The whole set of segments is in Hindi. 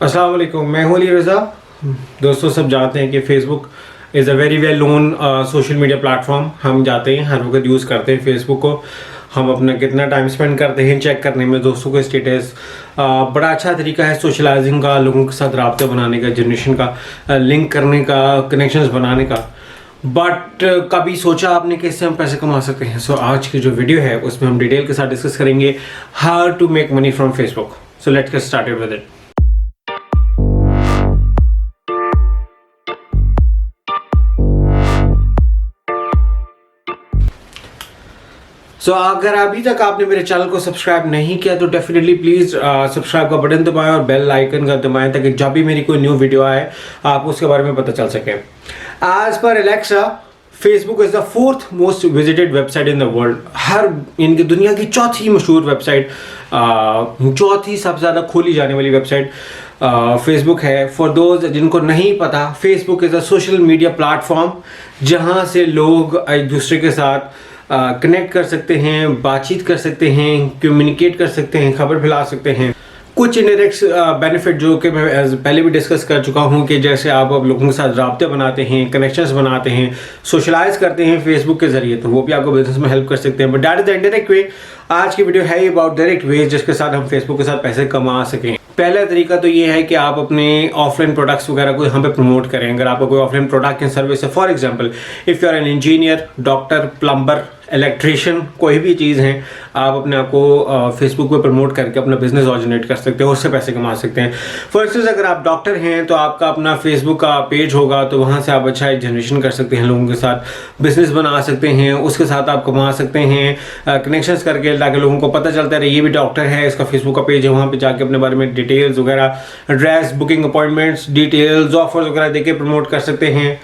अस्सलाम वालेकुम, मैं हूं अली रज़ा। दोस्तों, सब जानते हैं कि Facebook is a very well known social media platform. हम जाते हैं, हर वक्त यूज़ करते हैं फ़ेसबुक को। हम अपना कितना टाइम स्पेंड करते हैं चेक करने में, दोस्तों का स्टेटस। बड़ा अच्छा तरीका है सोशलाइजिंग का, लोगों के साथ राब्ता बनाने का, जनरेशन का, लिंक करने का, कनेक्शंस बनाने का। बट कभी सोचा आपने कि इससे हम पैसे कमा सकते हैं? सो आज की जो वीडियो है उसमें हम डिटेल के साथ डिस्कस करेंगे how to make money from Facebook. So let's get started with it. So अगर अभी तक आपने मेरे चैनल को सब्सक्राइब नहीं किया तो डेफिनेटली प्लीज़ सब्सक्राइब का बटन दबाएं और बेल आइकन का दबाएं ताकि जब भी मेरी कोई न्यू वीडियो आए आपको उसके बारे में पता चल सके। As per Alexa, Facebook is the fourth most visited website in the world. हर इनकी दुनिया की चौथी मशहूर वेबसाइट, चौथी सबसे ज़्यादा खोली जाने वाली वेबसाइट फेसबुक है। फॉर दोज जिनको नहीं पता, Facebook is a social media platform जहाँ से लोग एक दूसरे के साथ कनेक्ट कर सकते हैं, बातचीत कर सकते हैं, कम्युनिकेट कर सकते हैं, खबर फैला सकते हैं। कुछ इनडायरेक्ट बेनिफिट जो कि मैं पहले भी डिस्कस कर चुका हूं कि जैसे आप अब लोगों के साथ राब्ते बनाते हैं, कनेक्शंस बनाते हैं, सोशलाइज करते हैं फेसबुक के जरिए, तो वो भी आपको बिजनेस में हेल्प कर सकते हैं। But that is the indirect way. आज की वीडियो है अबाउट डायरेक्ट वे जिसके साथ हम फेसबुक के साथ पैसे कमा सकें। पहला तरीका तो ये है कि आप अपने ऑफलाइन प्रोडक्ट्स वगैरह को यहाँ पे प्रमोट करें। अगर आपका कोई ऑफलाइन प्रोडक्ट या सर्विस है, for example if you are an engineer, doctor, plumber, electrician, कोई भी चीज़ है, आप अपने आप को फेसबुक पे प्रमोट करके अपना बिजनेस ऑर्जिनेट कर सकते हैं, उससे पैसे कमा सकते हैं। फॉर इंस्टेंस अगर आप डॉक्टर हैं तो आपका अपना फेसबुक का पेज होगा, तो वहाँ से आप अच्छा एक जनरेशन कर सकते हैं, लोगों के साथ बिजनेस बना सकते हैं, उसके साथ आप कमा सकते हैं कनेक्शंस करके, ताकि लोगों को पता चलता रहे ये भी डॉक्टर है, इसका फेसबुक का पेज है, वहाँ पे जाके अपने बारे में डिटेल्स वगैरह, address, booking appointments, details, offers वगैरह देके प्रमोट कर सकते हैं।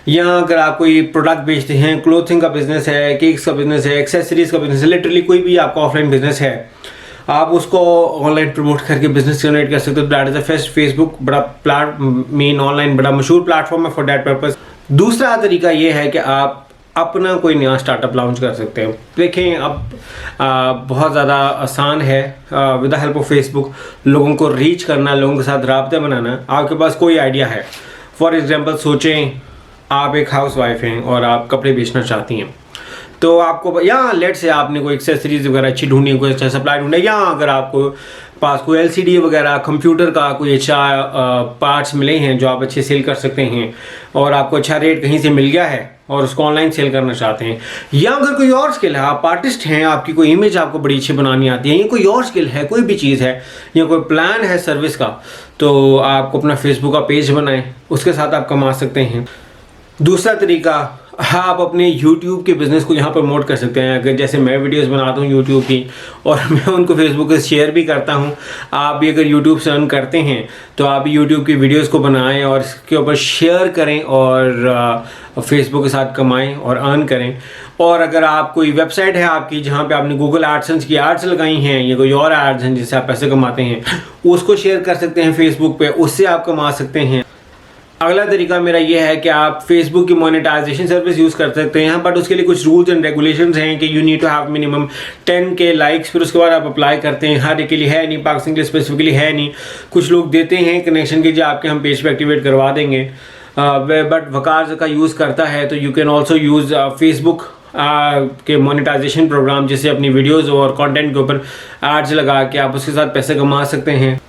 या अगर आप कोई प्रोडक्ट बेचते हैं, क्लोथिंग का बिजनेस है, केक्स का बिजनेस है, एक्सेसरीज का बिजनेस है, लिटरली कोई भी आपका ऑफलाइन बिजनेस है, आप उसको ऑनलाइन प्रमोट करके बिजनेस जनरेट कर सकते हो। That is the first. Facebook बड़ा मेन ऑनलाइन बड़ा मशहूर प्लेटफॉर्म है फॉर दैट पर्पज। दूसरा तरीका ये है कि आप अपना कोई नया स्टार्टअप लॉन्च कर सकते हैं। देखें, अब बहुत ज़्यादा आसान है with the help of Facebook लोगों को रीच करना, लोगों के साथ राब्ते बनाना। आपके पास कोई आइडिया है, फॉर एग्जांपल सोचें आप एक हाउस वाइफ हैं और आप कपड़े बेचना चाहती हैं, तो आपको या लेट से आपने कोई एक्सेसरीज वगैरह अच्छी ढूंढनी है, कोई अच्छा सप्लाई ढूंढना है, या अगर आपको पास कोई एलसीडी वगैरह, कंप्यूटर का कोई अच्छा पार्ट्स मिले हैं जो आप अच्छे सेल कर सकते हैं और आपको अच्छा रेट कहीं से मिल गया है और उसको ऑनलाइन सेल करना चाहते हैं, या अगर कोई और स्किल है, आप आर्टिस्ट हैं, आपकी कोई इमेज आपको बड़ी अच्छी बनानी आती है, या कोई और स्किल है, कोई भी चीज़ है, या कोई प्लान है सर्विस का, तो आपको अपना फेसबुक का पेज बनाएं, उसके साथ आप कमा सकते हैं। दूसरा तरीका, हाँ, आप अपने YouTube के बिज़नेस को यहाँ प्रमोट कर सकते हैं। अगर जैसे मैं वीडियोस बनाता हूँ YouTube की और मैं उनको फेसबुक पे शेयर भी करता हूँ, आप भी अगर YouTube से अर्न करते हैं तो आप भी YouTube की वीडियोस को बनाएं और इसके ऊपर शेयर करें और फेसबुक के साथ कमाएं और अर्न करें। और अगर आप कोई वेबसाइट है आपकी जहाँ पे आपने गूगल एडसेंस की एड्स लगाई हैं या कोई और एड्स हैं जिससे आप पैसे कमाते हैं, उसको शेयर कर सकते हैं फेसबुक पे, उससे आप कमा सकते हैं। अगला तरीका मेरा ये है कि आप फेसबुक की मोनेटाइजेशन सर्विस यूज़ कर सकते हैं, बट उसके लिए कुछ रूल्स एंड रेगुलेशंस हैं कि you need to have minimum 10K likes, फिर उसके बाद आप अप्लाई करते हैं। हर एक के लिए है नहीं, पाकिस्तान के लिए स्पेसिफिकली है नहीं। कुछ लोग देते हैं कनेक्शन के जो आपके हम पेज पे एक्टिवेट करवा देंगे, बट वकार का यूज़ करता है, तो you can also use Facebook के मोनेटाइजेशन प्रोग्राम, जिससे अपनी वीडियोज़ और कॉन्टेंट के ऊपर एड्स लगा के आप उसके साथ पैसे कमा सकते हैं।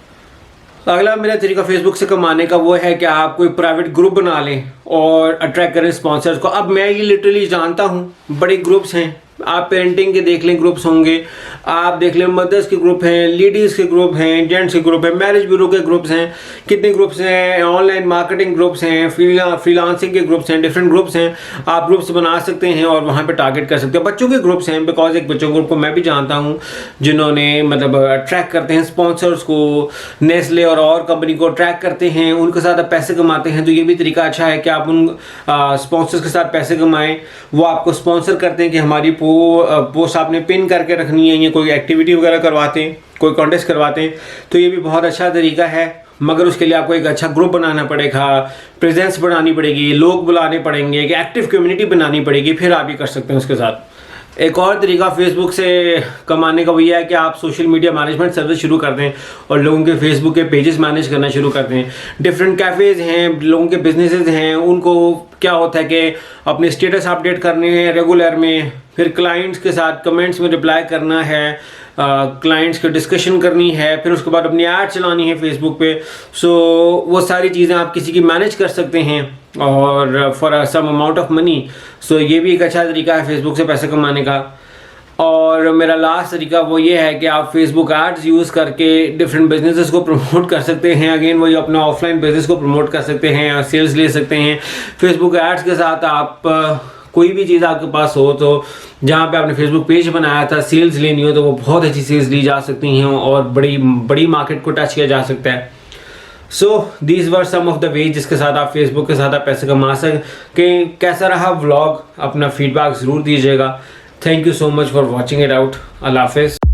अगला मेरा तरीका फेसबुक से कमाने का वो है कि आप कोई प्राइवेट ग्रुप बना लें और अट्रैक्ट करें स्पॉन्सर्स को। अब मैं ये लिटरली जानता हूँ, बड़े ग्रुप्स हैं, आप पेरेंटिंग के देख लें ग्रुप्स होंगे, आप देख लें मदर्स के ग्रुप हैं, लेडीज़ के ग्रुप हैं, जेंट्स के ग्रुप हैं, मैरिज ब्यूरो के ग्रुप्स हैं, कितने ग्रुप्स हैं, ऑनलाइन मार्केटिंग ग्रुप्स हैं, फ्रीलांसिंग के ग्रुप्स हैं, डिफरेंट ग्रुप्स हैं। आप ग्रुप्स बना सकते हैं और वहाँ पे टारगेट कर सकते हैं। बच्चों के ग्रुप्स हैं, बिकॉज एक बच्चों ग्रुप को मैं भी जानता हूँ जिन्होंने मतलब अट्रैक्ट करते हैं स्पॉन्सर्स को, नेस्ले और कंपनी को अट्रैक्ट करते हैं, उनके साथ आप पैसे कमाते हैं। तो ये भी तरीका अच्छा है कि आप उन स्पॉन्सर्स के साथ पैसे कमाएँ। वो आपको स्पॉन्सर करते हैं कि हमारी पोस्ट आपने पिन करके रखनी है, या कोई एक्टिविटी वगैरह करवाते हैं, कोई कॉन्टेस्ट करवाते हैं, तो ये भी बहुत अच्छा तरीका है मगर उसके लिए आपको एक अच्छा ग्रुप बनाना पड़ेगा, प्रेजेंस बनानी पड़ेगी, लोग बुलाने पड़ेंगे, एक एक्टिव कम्युनिटी बनानी पड़ेगी, फिर आप ये कर सकते हैं उसके साथ। एक और तरीका फेसबुक से कमाने का वो ये है कि आप सोशल मीडिया मैनेजमेंट सर्विस शुरू कर दें और लोगों के फेसबुक के पेजेस मैनेज करना शुरू कर दें। डिफरेंट कैफ़ेज़ हैं, लोगों के बिजनेसेस हैं, उनको क्या होता है कि अपने स्टेटस अपडेट करने हैं रेगुलर में, फिर क्लाइंट्स के साथ कमेंट्स में रिप्लाई करना है, क्लाइंट्स की डिस्कशन करनी है, फिर उसके बाद अपनी ऐड चलानी है फेसबुक पे। सो वो सारी चीज़ें आप किसी की मैनेज कर सकते हैं और for some amount of money. So ये भी एक अच्छा तरीका है फेसबुक से पैसे कमाने का। और मेरा लास्ट तरीका वो ये है कि आप फेसबुक एड्स यूज़ करके डिफरेंट बिजनेसेस को प्रमोट कर सकते हैं। अगेन वही अपना ऑफलाइन बिजनेस को प्रमोट कर सकते हैं और सेल्स ले सकते हैं। फेसबुक एड्स के साथ आप कोई भी चीज़ आपके पास हो, तो जहाँ पे आपने फेसबुक पेज बनाया था, सेल्स लेनी हो तो वो बहुत अच्छी सेल्स ली जा सकती हैं और बड़ी मार्केट को टच किया जा सकता है। So these were some of the way जिसके साथ आप फेसबुक के साथ आप पैसे कमा सकें। कैसा रहा व्लॉग, अपना फीडबैक ज़रूर दीजिएगा। Thank you so much for watching it out. Allah हाफिज़।